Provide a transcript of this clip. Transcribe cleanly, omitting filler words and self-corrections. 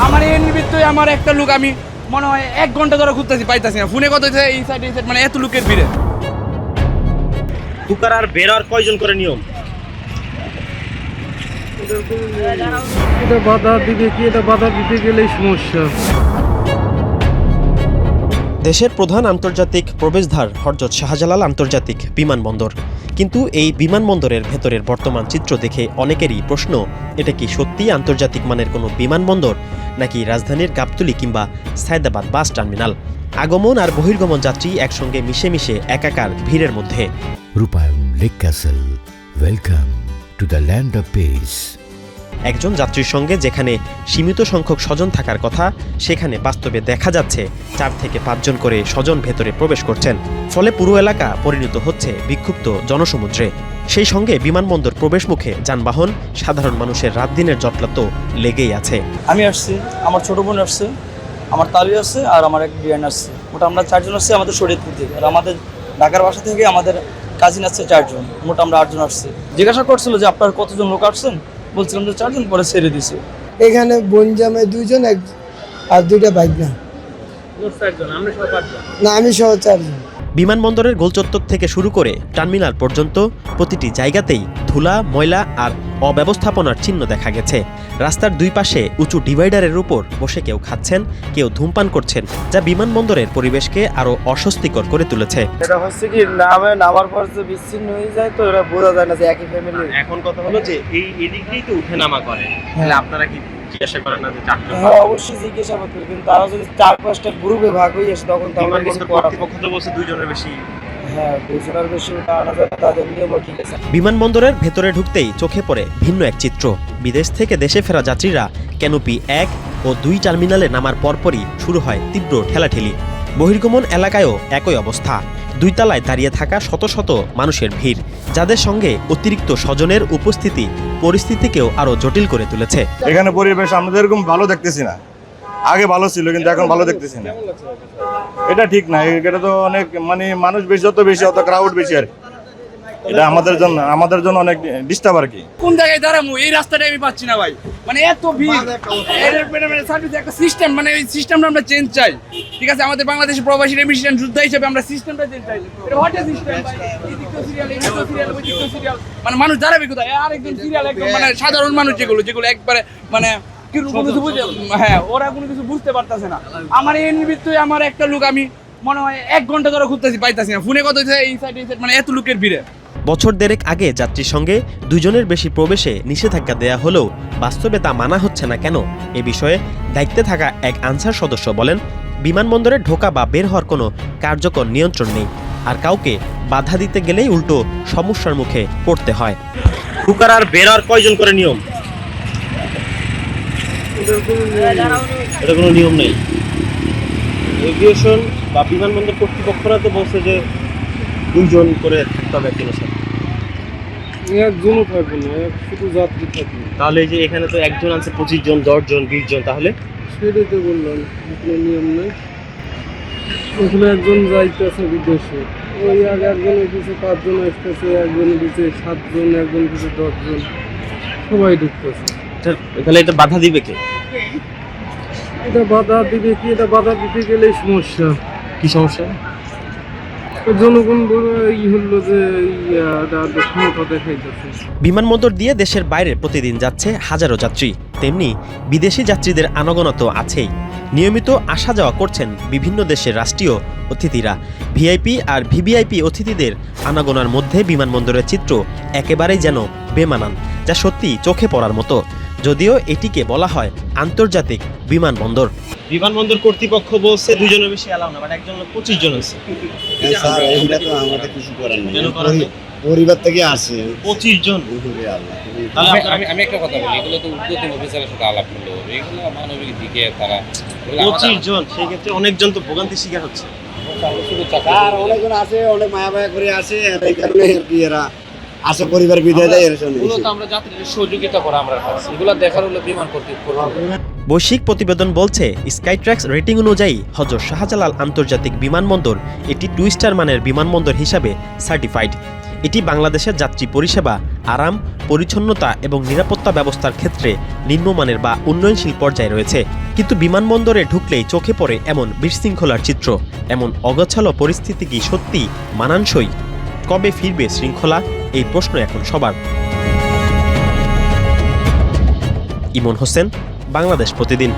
আমার এই নিমিত্তই আমার একটা লোক আমি মনে হয় 1 ঘন্টা ধরে ঘুরতেছি পাইতাছি না, ফোনে কত হচ্ছে এই সাইড মানে এত লোকের ভিড়ে। ঢুকার আর বের হওয়ার কয়জন করে নিয়ম? এটা বাধা দিবে কি, এটা বাধা দিতে গেলেই সমস্যা। দেশের প্রধান আন্তর্জাতিক প্রবেশদ্বার হযরত শাহজালাল আন্তর্জাতিক বিমানবন্দর। কিন্তু এই বিমানবন্দরের ভেতরের বর্তমান চিত্র দেখে অনেকেরই প্রশ্ন, এটা কি সত্যিই আন্তর্জাতিক মানের কোনো বিমানবন্দর, নাকি রাজধানীর গাবতলী কিংবা সায়দাবাদ বাস টার্মিনাল? আগমন আর বহির্গমন যাত্রী একসঙ্গে মিশে মিশে একাকার ভিড়ের মধ্যে। রূপায়ণ lake castle, welcome to the land of piece. একজন যাত্রীর সঙ্গে যেখানে সীমিত সংখ্যক স্বজন থাকার কথা, সেখানে বাস্তবে দেখা যাচ্ছে 4 থেকে 5 জন করে স্বজন ভেতরে প্রবেশ করছেন। ফলে পুরো এলাকা পরিণত হচ্ছে বিক্ষুব্ধ জনসমুদ্রে। সেই সঙ্গে বিমানবন্দর প্রবেশ মুখে যানবাহন, সাধারণ মানুষের রাত দিনের জটলা তো লেগেই আছে। আমি আসছি, আমার ছোট বোন আসছে, আমার তালু আসছে, আর আমার এক বিয়ান আসছে। মোট আমরা 4 জন আসছি আমাদের শরীয়তপুর থেকে, আর আমাদের ঢাকার বাসা থেকে আমাদের কাজিন আসছে 4 জন। মোট আমরা 8 জন আসছি। জিজ্ঞাসা করছিল যে আপনার কতজন লোক আসছেন, বলছিলাম যে 4 জন, পরে ছেড়ে দিছে। এখানে বোন জামাই 2 জন আর 2টা বাইক না, আমি সহ 4 জন। বিমানবন্দরের গোলচত্বর থেকে শুরু করে টার্মিনাল পর্যন্ত প্রতিটি জায়গাতেই ধুলা, ময়লা আর অব্যবস্থাপনার চিহ্ন দেখা গেছে। রাস্তার 2 পাশে উঁচু ডিভাইডারের উপর বসে কেউ খাচ্ছেন, কেউ ধূমপান করছেন, যা বিমানবন্দরের পরিবেশকে আরো অস্বস্তিকর করে তুলেছে। এটা হচ্ছে কি, নামার পর যে বিচ্ছিন্ন হয়ে যায়, তো এটা বোঝা যায় না যে একই ফ্যামিলি। এখন কথা হলো যে এই এদিক দিয়েই তো উঠে নামা করে, তাহলে আপনারা কি জিজ্ঞাসা করেন না যে চারজন? হ্যাঁ, অবশ্যই জিজ্ঞাসা করি, কিন্তু তারা যদি 4-5টা গ্রুপে ভাগ হয়ে আসে তখন তো আমরা কিছু করার। কর্তৃপক্ষ তো বলছে 2 জনের বেশি। হ্যাঁ, 2 জনের বেশি আনা যায় না, তাদের নিয়ম ঠিক আছে। বিমানবন্দরের ভেতরে ঢুকতেই চোখে পড়ে ভিন্ন এক চিত্র। বিদেশ থেকে দেশে ফেরা যাত্রীরা ক্যানোপি 1 ও 2 টার্মিনালে নামার পরপরই শুরু হয় তীব্র ঠেলাঠেলি। বহির্গমন এলাকায়ও একই অবস্থা। 2 তলায় দাঁড়িয়ে থাকা শত শত মানুষের ভিড়, যাদের সঙ্গে অতিরিক্ত স্বজনের উপস্থিতি পরিস্থিতিকেও আরো জটিল করে তুলেছে। এখানে পরিবেশ আমরা এরকম ভালো দেখতেছি না। আগে ভালো ছিল, কিন্তু এখন ভালো দেখতেছি না। এটা ঠিক না, এটা তো অনেক মানে মানুষ বেশি, যত বেশি অত ক্রাউড বেশি আর কি। এটা আমাদের জন্য অনেক ডিস্টার্ব আর কি। কোন জায়গায় দাঁড়াবো এই রাস্তাটাই আমি পাচ্ছি না ভাই, মানে এত ভিড়। সার্ভিস একটা সিস্টেম, মানে এই সিস্টেমটা আমরা চেঞ্জ চাই। ঠিক আছে, আমাদের বাংলাদেশের প্রবাসী রেমিটেন্স যোদ্ধা হিসেবে আমরা সিস্টেমটা চেঞ্জ চাই। এটা হোয়াট ইজ সিস্টেম ভাই? এই দিকটা সিরিয়াল, এই দিকটা সিরিয়াল, ওই দিকটা সিরিয়াল, মানে মানুষ দাঁড়াবে কোথায়? আর একদম সিরিয়াল, একদম মানে সাধারণ মানুষ যেগুলো একবারে মানে হ্যাঁ, ওরা কোনো কিছু বুঝতে পারতেছে না। আমার এই নিমিত্তই আমার একটা লোক আমি মনে হয় 1 ঘন্টা ধরে ঘুরতেছি পাইতাছি না, ফোনে কত হচ্ছে এই সাইড মানে এত লোকের ভিড়ে। বছর দেড়েক আগে যাত্রীর সঙ্গে 2 জনের বেশি প্রবেশে নিষেধাজ্ঞা দেয়া হলেও বাস্তবে তা মানা হচ্ছে না কেন? এ বিষয়ে দায়িত্বে থাকা এক আনসার সদস্য বলেন, বিমানবন্দরে ঢোকা বা বের হওয়ার কোনো কার্যকর নিয়ন্ত্রণ নেই, আর কাউকে বাধা দিতে গেলেই উল্টো সমস্যার মুখে পড়তে হয়। ঢুকার আর বের হওয়ার কয়জন করে নিয়ম? এটা কোনো নিয়ম নেই। এভিয়েশন বা বিমানবন্দর কর্তৃপক্ষরা তো বলছে যে 2 জন করে থাকতে হবে একজনের সাথে। একজনও থাকবে না, শুধু যাত্রী থাকবে। তাহলে এই যে এখানে তো একজন আছে 25 জন, 10 জন, 20 জন, তাহলে সেটাই তো বললাম, কোনো নিয়ম নেই। ওখানে একজন যাইতেছে বিদেশে, ওই আগে একজনের পিছু 5 জন আসতেছে, একজনের পিছু 7 জন, একজনের পিছু 10 জন, সবাই ঢুকতেছে। তাহলে এটা বাধা দিবে কে? এটা বাধা দিবে কি, এটা বাধা দিতে গেলেই সমস্যা। কি সমস্যা? জনগণ বড় হলো যে ক্ষমতা দেখাইতেছে। বিমানবন্দর দিয়ে দেশের বাইরে প্রতিদিন যাচ্ছে হাজারো যাত্রী, তেমনি বিদেশি যাত্রীদের আনাগোনা তো আছেই। নিয়মিত আসা যাওয়া করছেন বিভিন্ন দেশের রাষ্ট্রীয় অতিথিরা। ভিআইপি আর ভিভিআইপি অতিথিদের আনাগোনার মধ্যে বিমানবন্দরের চিত্র একেবারেই যেন বেমানান, যা সত্যি চোখে পড়ার মতো। যদিও এটিকে বলা হয় আন্তর্জাতিক বিমানবন্দর। বিমানবন্দর কর্তৃপক্ষ বলছে 2 জনের বেশি এলাও না, বাট একজন 25 জন আছে। স্যার এইটা তো আমাদের কিছু করার নেই, কেন করার নেই? পরিবার থেকে আসে 25 জন। তাহলে আমি একটা কথা বলি, এগুলো তো উদ্যোতন অফিসারের সাথে আলাপ করলে হবে, এগুলো মানবিক দিকে তারা 25 জন, সেই ক্ষেত্রে অনেকজন তো ভোগান্তির শিকার হচ্ছে। আর অনেকজন আছে, অনেক মায়া করে আসে, এই কারণে আর কি এরা আসে পরিবার বিদায় দেয়। এগুলো তো আমরা যাত্রীদের সহযোগিতা করা আমরা কাজ, এগুলো দেখার হলো বিমান কর্তৃপক্ষ। বৈশ্বিক প্রতিবেদন বলছে স্কাইট্র্যাক্স রেটিং অনুযায়ী হযরত শাহজালাল আন্তর্জাতিক বিমানবন্দর এটি 2 স্টার মানের বিমানবন্দর হিসাবে সার্টিফাইড। এটি বাংলাদেশের যাত্রী পরিষেবা, আরাম, পরিচ্ছন্নতা এবং নিরাপত্তা ব্যবস্থার ক্ষেত্রে নিম্নমানের বা উন্নয়নশীল পর্যায়ে রয়েছে। কিন্তু বিমানবন্দরে ঢুকলেই চোখে পড়ে এমন বিশৃঙ্খলার চিত্র। এমন অগোছালো পরিস্থিতি কি সত্যি মানানসই? কবে ফিরবে শৃঙ্খলা? এই প্রশ্ন এখন সবার। ইমন হোসেন, বাংলাদেশ প্রতিদিন।